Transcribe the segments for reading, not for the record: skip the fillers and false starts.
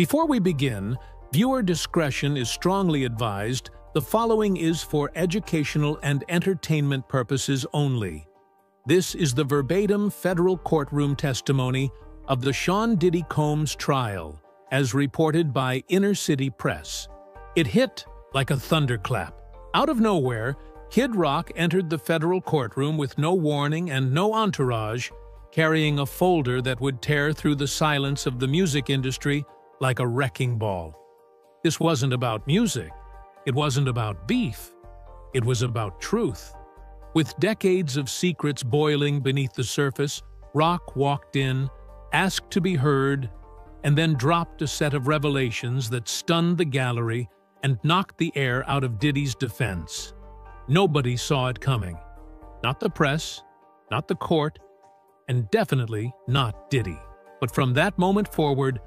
Before we begin, viewer discretion is strongly advised. The following is for educational and entertainment purposes only. This is the verbatim federal courtroom testimony of the Sean Diddy Combs trial, as reported by Inner City Press. It hit like a thunderclap. Out of nowhere, Kid Rock entered the federal courtroom with no warning and no entourage, carrying a folder that would tear through the silence of the music industry like a wrecking ball. This wasn't about music. It wasn't about beef. It was about truth. With decades of secrets boiling beneath the surface, Rock walked in, asked to be heard, and then dropped a set of revelations that stunned the gallery and knocked the air out of Diddy's defense. Nobody saw it coming. Not the press, not the court, and definitely not Diddy. But from that moment forward,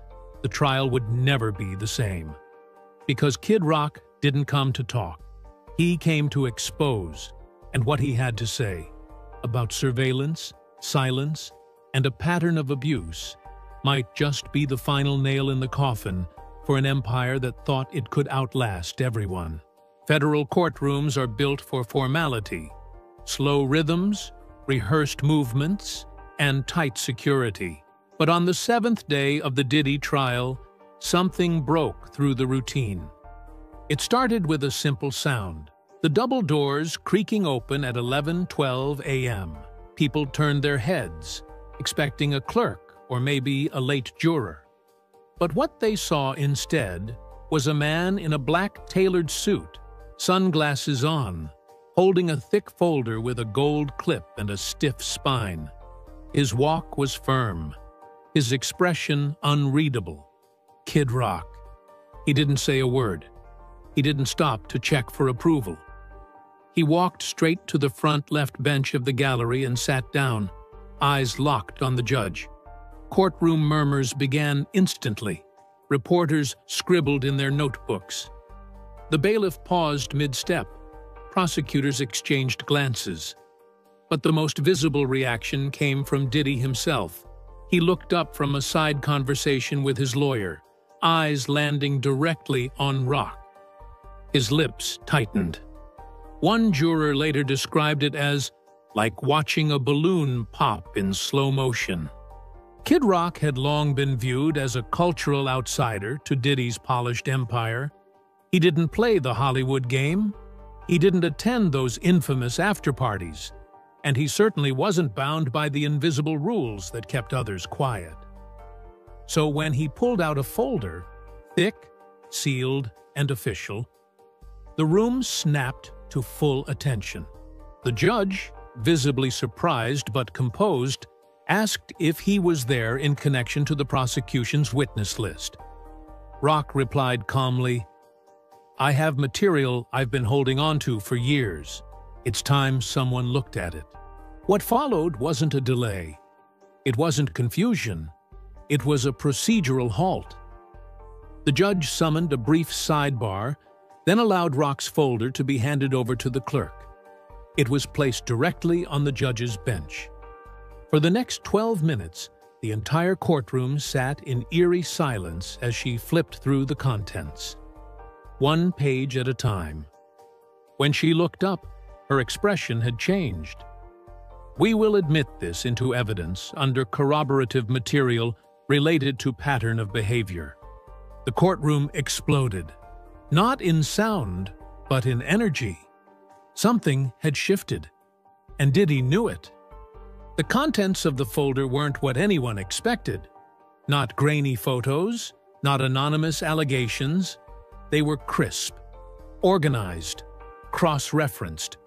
the trial would never be the same. Because Kid Rock didn't come to talk. He came to expose, and what he had to say about surveillance, silence, and a pattern of abuse might just be the final nail in the coffin for an empire that thought it could outlast everyone. Federal courtrooms are built for formality, slow rhythms, rehearsed movements, and tight security. But on the seventh day of the Diddy trial, something broke through the routine. It started with a simple sound. The double doors creaking open at 11:12 a.m. People turned their heads, expecting a clerk or maybe a late juror. But what they saw instead was a man in a black tailored suit, sunglasses on, holding a thick folder with a gold clip and a stiff spine. His walk was firm, his expression unreadable. Kid Rock. He didn't say a word. He didn't stop to check for approval. He walked straight to the front left bench of the gallery and sat down, eyes locked on the judge. Courtroom murmurs began instantly. Reporters scribbled in their notebooks. The bailiff paused mid-step. Prosecutors exchanged glances. But the most visible reaction came from Diddy himself. He looked up from a side conversation with his lawyer, eyes landing directly on Rock. His lips tightened. One juror later described it as like watching a balloon pop in slow motion. Kid Rock had long been viewed as a cultural outsider to Diddy's polished empire. He didn't play the Hollywood game. He didn't attend those infamous after-parties. And he certainly wasn't bound by the invisible rules that kept others quiet. So when he pulled out a folder, thick, sealed, and official, the room snapped to full attention. The judge, visibly surprised but composed, asked if he was there in connection to the prosecution's witness list. Rock replied calmly, "I have material I've been holding on to for years. It's time someone looked at it." What followed wasn't a delay. It wasn't confusion. It was a procedural halt. The judge summoned a brief sidebar, then allowed Rock's folder to be handed over to the clerk. It was placed directly on the judge's bench. For the next 12 minutes, the entire courtroom sat in eerie silence as she flipped through the contents, one page at a time. When she looked up, her expression had changed. We will admit this into evidence under corroborative material related to pattern of behavior. The courtroom exploded, not in sound, but in energy. Something had shifted, and Diddy knew it. The contents of the folder weren't what anyone expected. Not grainy photos, not anonymous allegations. They were crisp, organized, cross-referenced.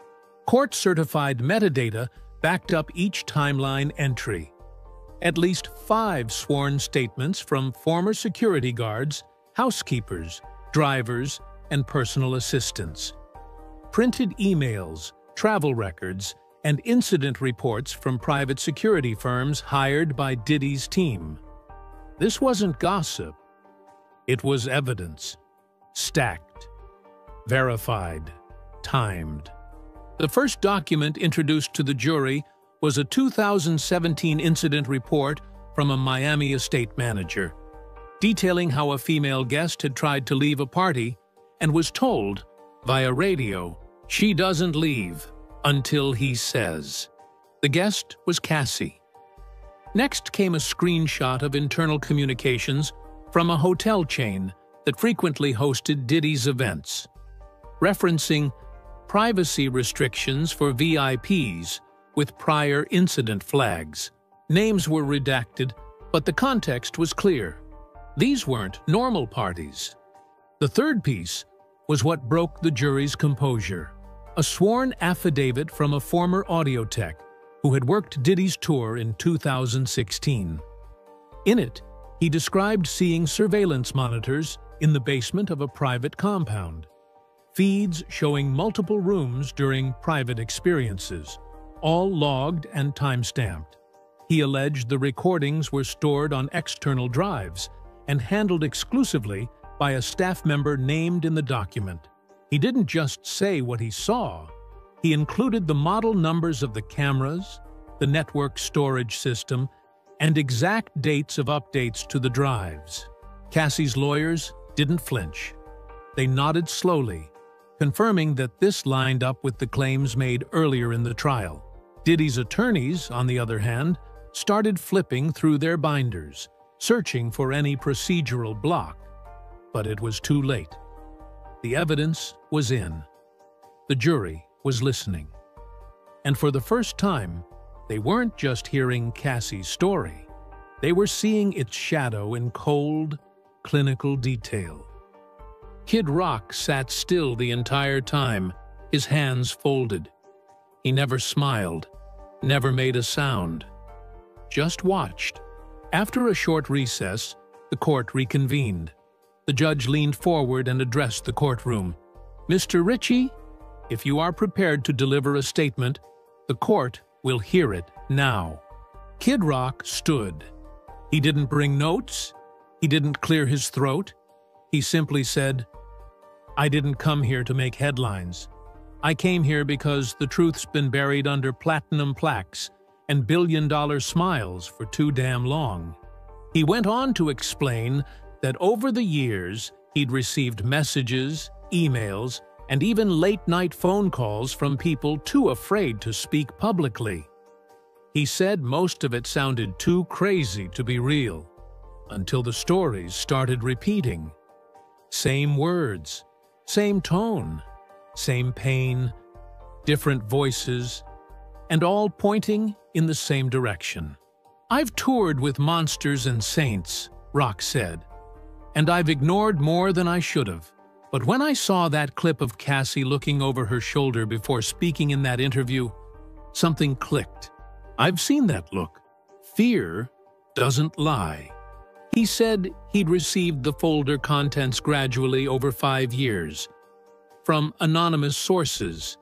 Court-certified metadata backed up each timeline entry. At least 5 sworn statements from former security guards, housekeepers, drivers, and personal assistants. Printed emails, travel records, and incident reports from private security firms hired by Diddy's team. This wasn't gossip. It was evidence. Stacked, verified, timed. The first document introduced to the jury was a 2017 incident report from a Miami estate manager. detailing how a female guest had tried to leave a party and was told, via radio, she doesn't leave until he says. The guest was Cassie. Next came a screenshot of internal communications from a hotel chain that frequently hosted Diddy's events, referencing privacy restrictions for VIPs with prior incident flags. Names were redacted, but the context was clear. These weren't normal parties. The third piece was what broke the jury's composure. A sworn affidavit from a former audio tech who had worked Diddy's tour in 2016. In it, he described seeing surveillance monitors in the basement of a private compound, feeds showing multiple rooms during private experiences, all logged and time-stamped. He alleged the recordings were stored on external drives and handled exclusively by a staff member named in the document. He didn't just say what he saw. He included the model numbers of the cameras, the network storage system, and exact dates of updates to the drives. Cassie's lawyers didn't flinch. They nodded slowly, confirming that this lined up with the claims made earlier in the trial. Diddy's attorneys, on the other hand, started flipping through their binders, searching for any procedural block. But it was too late. The evidence was in. The jury was listening. And for the first time, they weren't just hearing Cassie's story. They were seeing its shadow in cold, clinical detail. Kid Rock sat still the entire time, his hands folded. He never smiled, never made a sound, just watched. After a short recess, the court reconvened. The judge leaned forward and addressed the courtroom. "Mr. Ritchie, if you are prepared to deliver a statement, the court will hear it now." Kid Rock stood. He didn't bring notes. He didn't clear his throat. He simply said, "I didn't come here to make headlines. I came here because the truth's been buried under platinum plaques and billion-dollar smiles for too damn long." He went on to explain that over the years he'd received messages, emails, and even late-night phone calls from people too afraid to speak publicly. He said most of it sounded too crazy to be real, until the stories started repeating. Same words, same tone, same pain, different voices, and all pointing in the same direction. "I've toured with monsters and saints," Rock said, "and I've ignored more than I should have. But when I saw that clip of Cassie looking over her shoulder before speaking in that interview, something clicked. I've seen that look. Fear doesn't lie." He said he'd received the folder contents gradually over 5 years, from anonymous sources,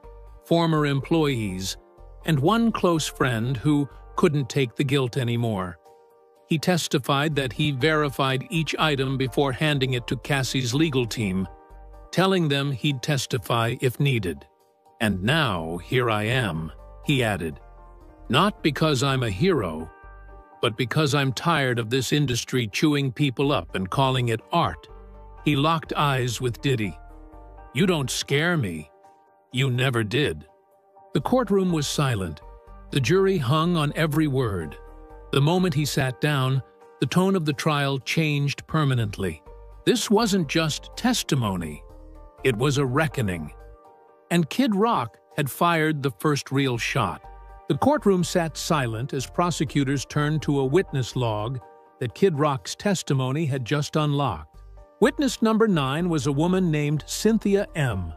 former employees, and one close friend who couldn't take the guilt anymore. He testified that he verified each item before handing it to Cassie's legal team, telling them he'd testify if needed. "And now here I am," he added. "Not because I'm a hero, but because I'm tired of this industry chewing people up and calling it art." He locked eyes with Diddy. "You don't scare me. You never did." The courtroom was silent. The jury hung on every word. The moment he sat down, the tone of the trial changed permanently. This wasn't just testimony. It was a reckoning. And Kid Rock had fired the first real shot. The courtroom sat silent as prosecutors turned to a witness log that Kid Rock's testimony had just unlocked. Witness number 9 was a woman named Cynthia M.,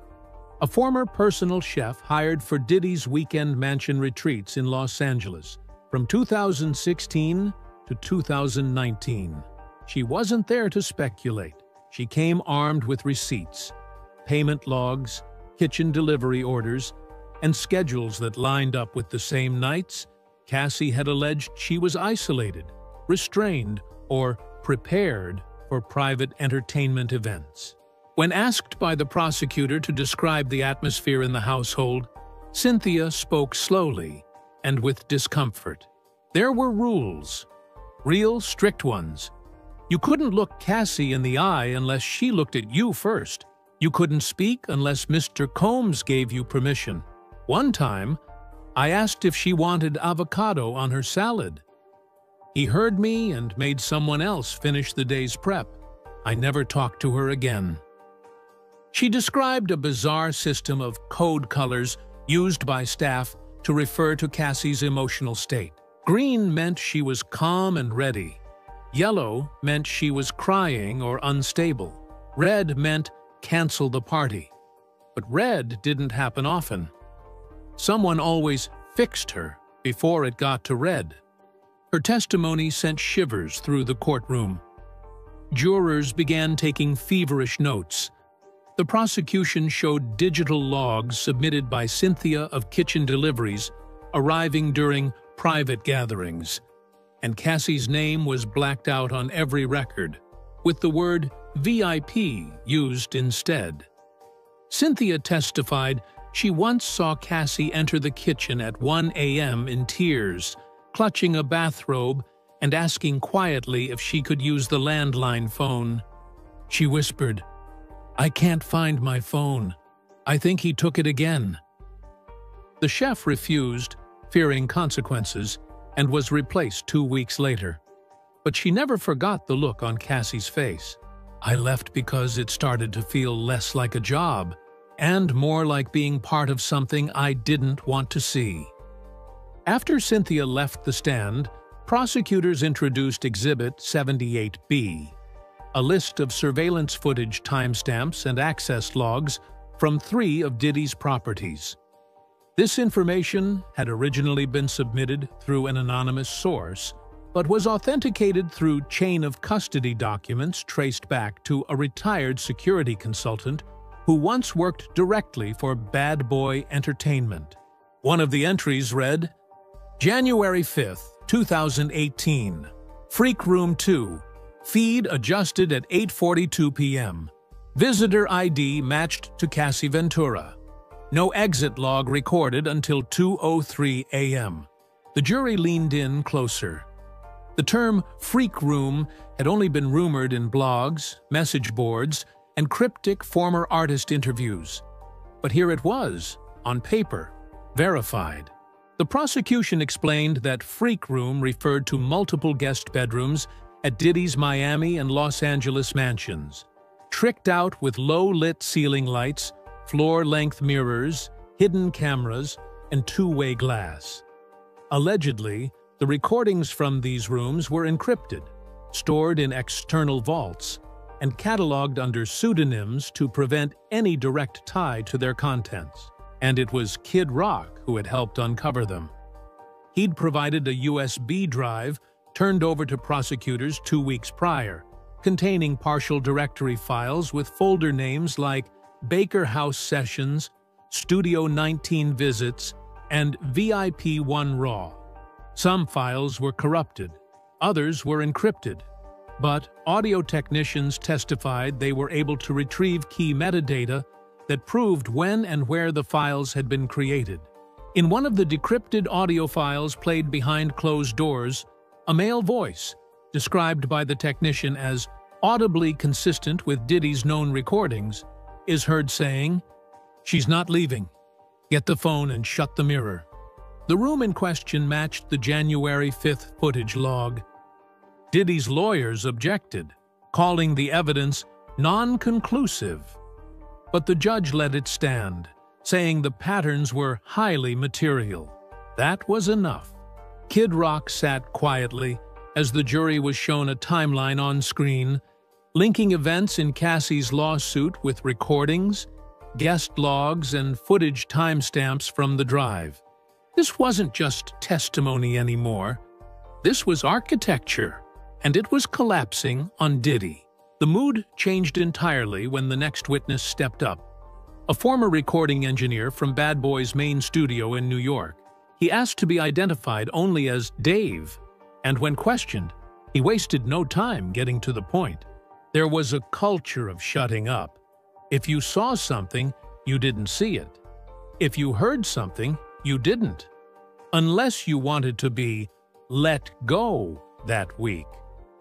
a former personal chef hired for Diddy's weekend mansion retreats in Los Angeles from 2016 to 2019. She wasn't there to speculate. She came armed with receipts, payment logs, kitchen delivery orders, and schedules that lined up with the same nights Cassie had alleged she was isolated, restrained, or prepared for private entertainment events. When asked by the prosecutor to describe the atmosphere in the household, Cynthia spoke slowly and with discomfort. There were rules, real strict ones, You couldn't look Cassie in the eye unless she looked at you first. You couldn't speak unless Mr. Combs gave you permission. One time, I asked if she wanted avocado on her salad. He heard me and made someone else finish the day's prep. I never talked to her again. She described a bizarre system of code colors used by staff to refer to Cassie's emotional state. Green meant she was calm and ready. Yellow meant she was crying or unstable. Red meant cancel the party. But red didn't happen often. Someone always fixed her before it got to red. Her testimony sent shivers through the courtroom. Jurors began taking feverish notes. The prosecution showed digital logs submitted by Cynthia of Kitchen Deliveries arriving during private gatherings, and Cassie's name was blacked out on every record, with the word VIP used instead. Cynthia testified she once saw Cassie enter the kitchen at 1 a.m. in tears, clutching a bathrobe and asking quietly if she could use the landline phone. She whispered, "I can't find my phone. I think he took it again." The chef refused, fearing consequences, and was replaced 2 weeks later. But she never forgot the look on Cassie's face. "I left because it started to feel less like a job, and more like being part of something I didn't want to see." After Cynthia left the stand, prosecutors introduced Exhibit 78B, a list of surveillance footage timestamps and access logs from 3 of Diddy's properties. This information had originally been submitted through an anonymous source, but was authenticated through chain of custody documents traced back to a retired security consultant who once worked directly for Bad Boy Entertainment. One of the entries read, January 5th, 2018, Freak Room 2, feed adjusted at 8:42 p.m. Visitor ID matched to Cassie Ventura. No exit log recorded until 2:03 a.m. The jury leaned in closer. The term freak room had only been rumored in blogs, message boards, and cryptic former artist interviews. But here it was, on paper, verified. The prosecution explained that freak room referred to multiple guest bedrooms at Diddy's Miami and Los Angeles mansions, tricked out with low-lit ceiling lights, floor-length mirrors, hidden cameras, and two-way glass. Allegedly, the recordings from these rooms were encrypted, stored in external vaults, and cataloged under pseudonyms to prevent any direct tie to their contents. And it was Kid Rock who had helped uncover them. He'd provided a USB drive turned over to prosecutors 2 weeks prior, containing partial directory files with folder names like Baker House Sessions, Studio 19 Visits, and VIP 1 Raw. Some files were corrupted, others were encrypted, but audio technicians testified they were able to retrieve key metadata that proved when and where the files had been created. In one of the decrypted audio files played behind closed doors, a male voice, described by the technician as audibly consistent with Diddy's known recordings, is heard saying, "She's not leaving. Get the phone and shut the mirror." The room in question matched the January 5th footage log. Diddy's lawyers objected, calling the evidence non-conclusive. But the judge let it stand, saying the patterns were highly material. That was enough. Kid Rock sat quietly as the jury was shown a timeline on screen, linking events in Cassie's lawsuit with recordings, guest logs, and footage timestamps from the drive. This wasn't just testimony anymore. This was architecture, and it was collapsing on Diddy. The mood changed entirely when the next witness stepped up. A former recording engineer from Bad Boy's main studio in New York. He asked to be identified only as Dave, and when questioned, he wasted no time getting to the point. There was a culture of shutting up. If you saw something, you didn't see it. If you heard something, you didn't. Unless you wanted to be let go that week.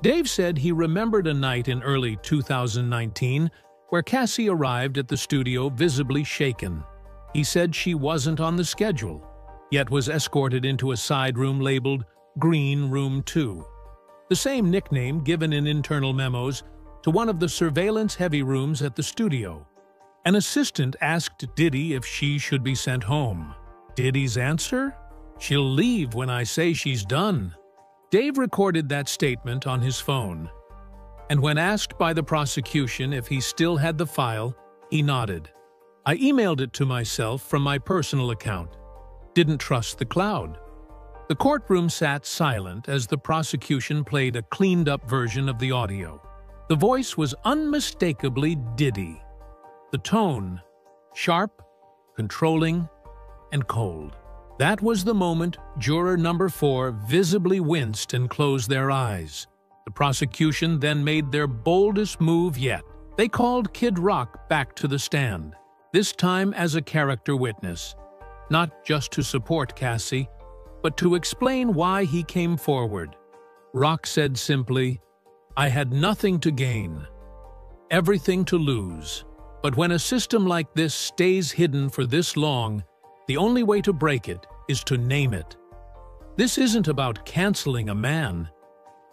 Dave said he remembered a night in early 2019 where Cassie arrived at the studio visibly shaken. He said she wasn't on the schedule, yet was escorted into a side room labeled Green Room 2, the same nickname given in internal memos to one of the surveillance-heavy rooms at the studio. An assistant asked Diddy if she should be sent home. Diddy's answer? "She'll leave when I say she's done." Dave recorded that statement on his phone, and when asked by the prosecution if he still had the file, he nodded. "I emailed it to myself from my personal account. Didn't trust the cloud." The courtroom sat silent as the prosecution played a cleaned-up version of the audio. The voice was unmistakably Diddy. The tone, sharp, controlling, and cold. That was the moment juror number 4 visibly winced and closed their eyes. The prosecution then made their boldest move yet. They called Kid Rock back to the stand, this time as a character witness, not just to support Cassie, but to explain why he came forward. Rock said simply, "I had nothing to gain, everything to lose. But when a system like this stays hidden for this long, the only way to break it is to name it. This isn't about canceling a man.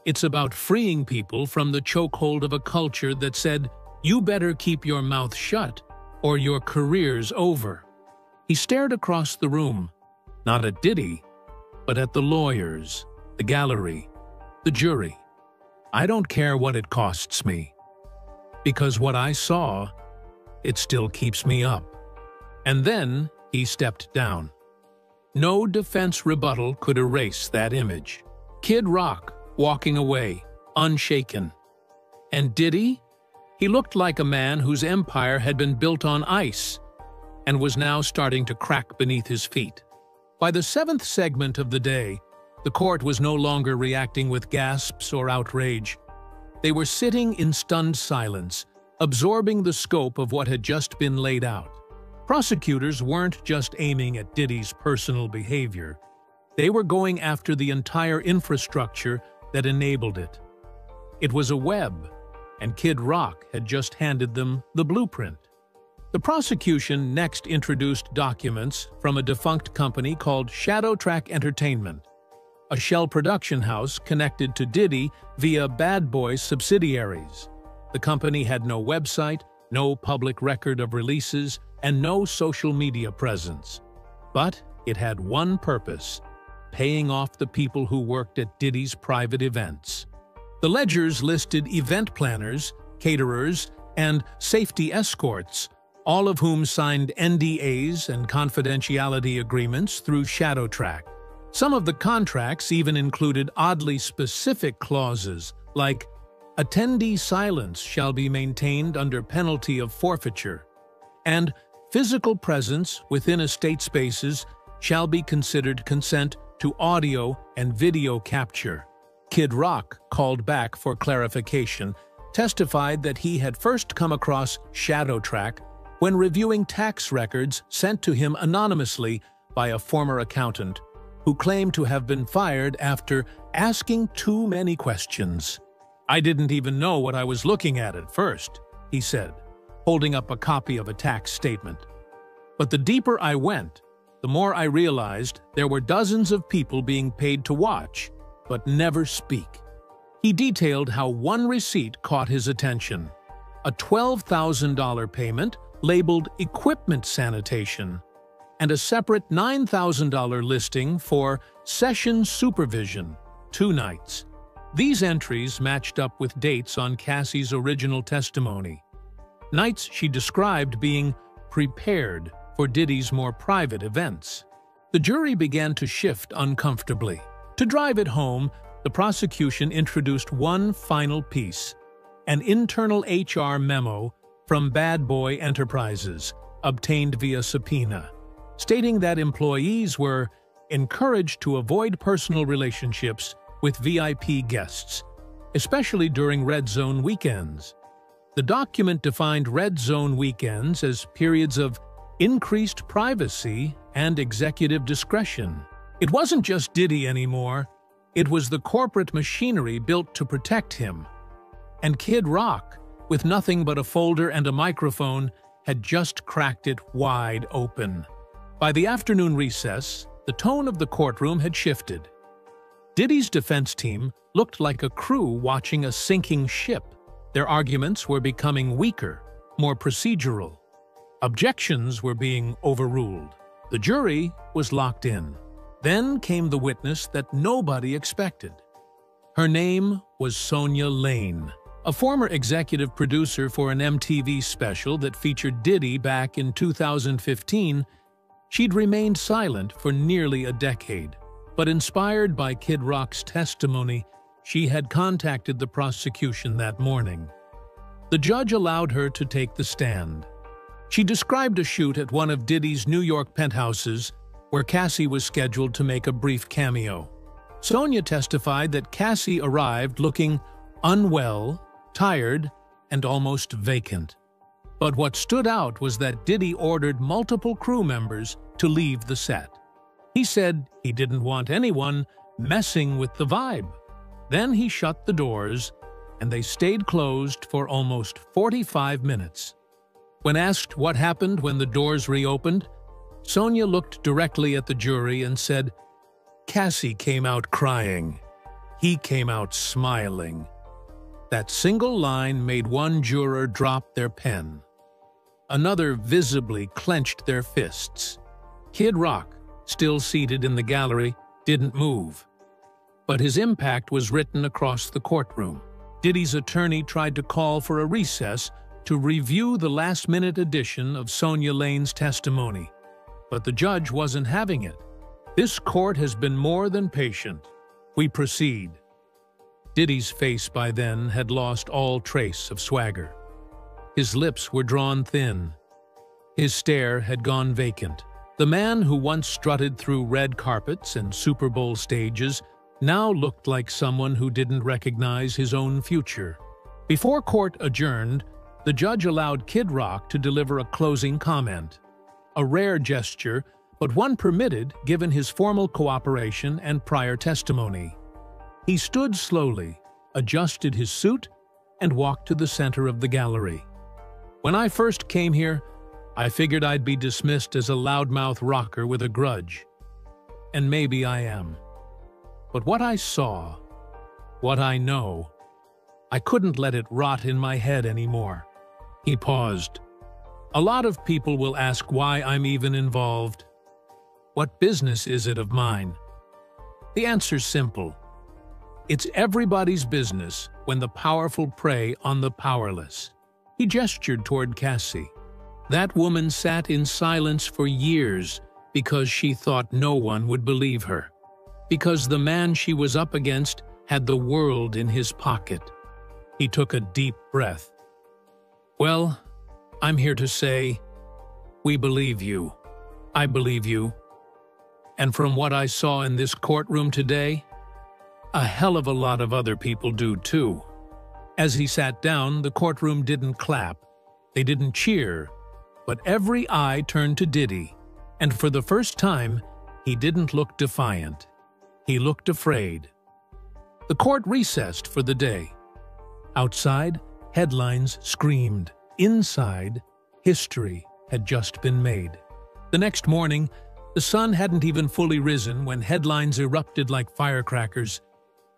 It's about freeing people from the chokehold of a culture that said, 'You better keep your mouth shut, or your career's over.'" He stared across the room, not at Diddy, but at the lawyers, the gallery, the jury. "I don't care what it costs me, because what I saw, it still keeps me up." And then he stepped down. No defense rebuttal could erase that image. Kid Rock walking away, unshaken. And Diddy? He looked like a man whose empire had been built on ice and was now starting to crack beneath his feet. By the 7th segment of the day, the court was no longer reacting with gasps or outrage. They were sitting in stunned silence, absorbing the scope of what had just been laid out. Prosecutors weren't just aiming at Diddy's personal behavior. They were going after the entire infrastructure that enabled it. It was a web, and Kid Rock had just handed them the blueprint. The prosecution next introduced documents from a defunct company called Shadow Track Entertainment, a shell production house connected to Diddy via Bad Boy subsidiaries. The company had no website, no public record of releases, and no social media presence. But it had one purpose: paying off the people who worked at Diddy's private events. The ledgers listed event planners, caterers, and safety escorts, all of whom signed NDAs and confidentiality agreements through Shadow Track. Some of the contracts even included oddly specific clauses, like attendee silence shall be maintained under penalty of forfeiture, and physical presence within estate spaces shall be considered consent to audio and video capture. Kid Rock called back for clarification, testified that he had first come across Shadow Track when reviewing tax records sent to him anonymously by a former accountant who claimed to have been fired after asking too many questions. "I didn't even know what I was looking at first," he said, holding up a copy of a tax statement. "But the deeper I went, the more I realized there were dozens of people being paid to watch, but never speak." He detailed how one receipt caught his attention: a $12,000 payment labeled equipment sanitation, and a separate $9,000 listing for session supervision, 2 nights. These entries matched up with dates on Cassie's original testimony, nights she described being prepared for Diddy's more private events. The jury began to shift uncomfortably. To drive it home, the prosecution introduced one final piece: an internal HR memo from Bad Boy Enterprises, obtained via subpoena, stating that employees were encouraged to avoid personal relationships with VIP guests, especially during Red Zone weekends. The document defined Red Zone weekends as periods of increased privacy and executive discretion. It wasn't just Diddy anymore. It was the corporate machinery built to protect him. And Kid Rock, with nothing but a folder and a microphone, had just cracked it wide open. By the afternoon recess, the tone of the courtroom had shifted. Diddy's defense team looked like a crew watching a sinking ship. Their arguments were becoming weaker, more procedural. Objections were being overruled. The jury was locked in. Then came the witness that nobody expected. Her name was Sonya Lane, a former executive producer for an MTV special that featured Diddy back in 2015. She'd remained silent for nearly a decade, but inspired by Kid Rock's testimony, she had contacted the prosecution that morning. The judge allowed her to take the stand. She described a shoot at one of Diddy's New York penthouses where Cassie was scheduled to make a brief cameo. Sonya testified that Cassie arrived looking unwell, tired, and almost vacant. But what stood out was that Diddy ordered multiple crew members to leave the set. He said he didn't want anyone messing with the vibe. Then he shut the doors, and they stayed closed for almost 45 minutes. When asked what happened when the doors reopened, Sonya looked directly at the jury and said, "Cassie came out crying. He came out smiling." That single line made one juror drop their pen. Another visibly clenched their fists. Kid Rock, still seated in the gallery, didn't move. But his impact was written across the courtroom. Diddy's attorney tried to call for a recess to review the last-minute edition of Sonya Lane's testimony. But the judge wasn't having it. "This court has been more than patient. We proceed." Diddy's face by then had lost all trace of swagger. His lips were drawn thin. His stare had gone vacant. The man who once strutted through red carpets and Super Bowl stages now looked like someone who didn't recognize his own future. Before court adjourned, the judge allowed Kid Rock to deliver a closing comment. A rare gesture, but one permitted given his formal cooperation and prior testimony. He stood slowly, adjusted his suit, and walked to the center of the gallery. "When I first came here, I figured I'd be dismissed as a loudmouth rocker with a grudge. And maybe I am. But what I saw, what I know, I couldn't let it rot in my head anymore." He paused. "A lot of people will ask why I'm even involved. What business is it of mine? The answer's simple. It's everybody's business when the powerful prey on the powerless." He gestured toward Cassie. That woman sat in silence for years because she thought no one would believe her. Because the man she was up against had the world in his pocket. He took a deep breath. "Well, I'm here to say, we believe you. I believe you. And from what I saw in this courtroom today, a hell of a lot of other people do too." As he sat down, the courtroom didn't clap. They didn't cheer. But every eye turned to Diddy, and for the first time, he didn't look defiant. He looked afraid. The court recessed for the day. Outside, headlines screamed. Inside, history had just been made. The next morning, the sun hadn't even fully risen when headlines erupted like firecrackers.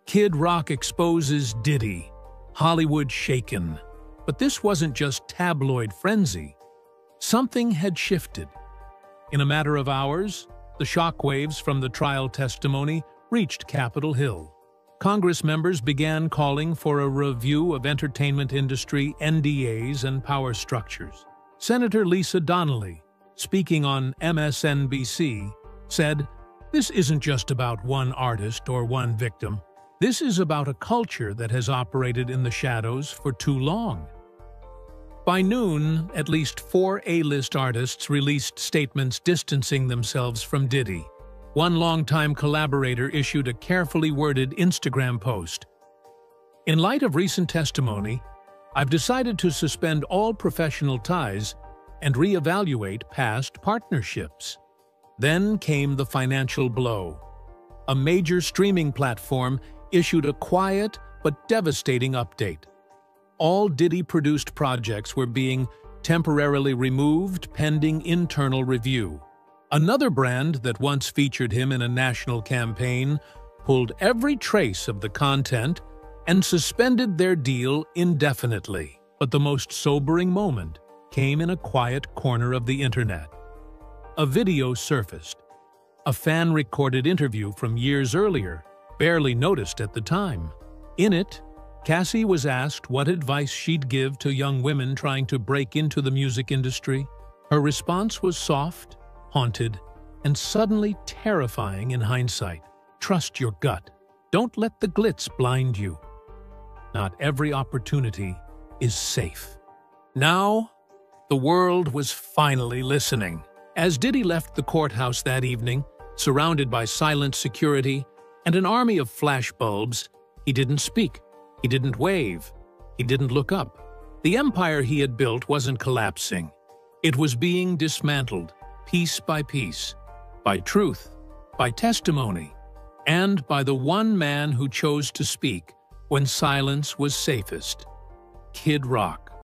Kid Rock exposes Diddy. Hollywood shaken. But this wasn't just tabloid frenzy. Something had shifted. In a matter of hours, the shockwaves from the trial testimony reached Capitol Hill. Congress members began calling for a review of entertainment industry NDAs and power structures. Senator Lisa Donnelly, speaking on MSNBC, said, "This isn't just about one artist or one victim. This is about a culture that has operated in the shadows for too long." By noon, at least 4 A-list artists released statements distancing themselves from Diddy. One longtime collaborator issued a carefully worded Instagram post. "In light of recent testimony, I've decided to suspend all professional ties and reevaluate past partnerships." Then came the financial blow. a major streaming platform issued a quiet but devastating update. All Diddy-produced projects were being temporarily removed pending internal review. Another brand that once featured him in a national campaign pulled every trace of the content and suspended their deal indefinitely. But the most sobering moment came in a quiet corner of the internet. A video surfaced. A fan-recorded interview from years earlier, barely noticed at the time. In it, Cassie was asked what advice she'd give to young women trying to break into the music industry. Her response was soft, haunted, and suddenly terrifying in hindsight. Trust your gut. Don't let the glitz blind you. Not every opportunity is safe. Now, the world was finally listening. As Diddy left the courthouse that evening, surrounded by silent security and an army of flashbulbs, he didn't speak. He didn't wave. He didn't look up. The empire he had built wasn't collapsing. It was being dismantled, piece by piece, by truth, by testimony, and by the one man who chose to speak when silence was safest: Kid Rock.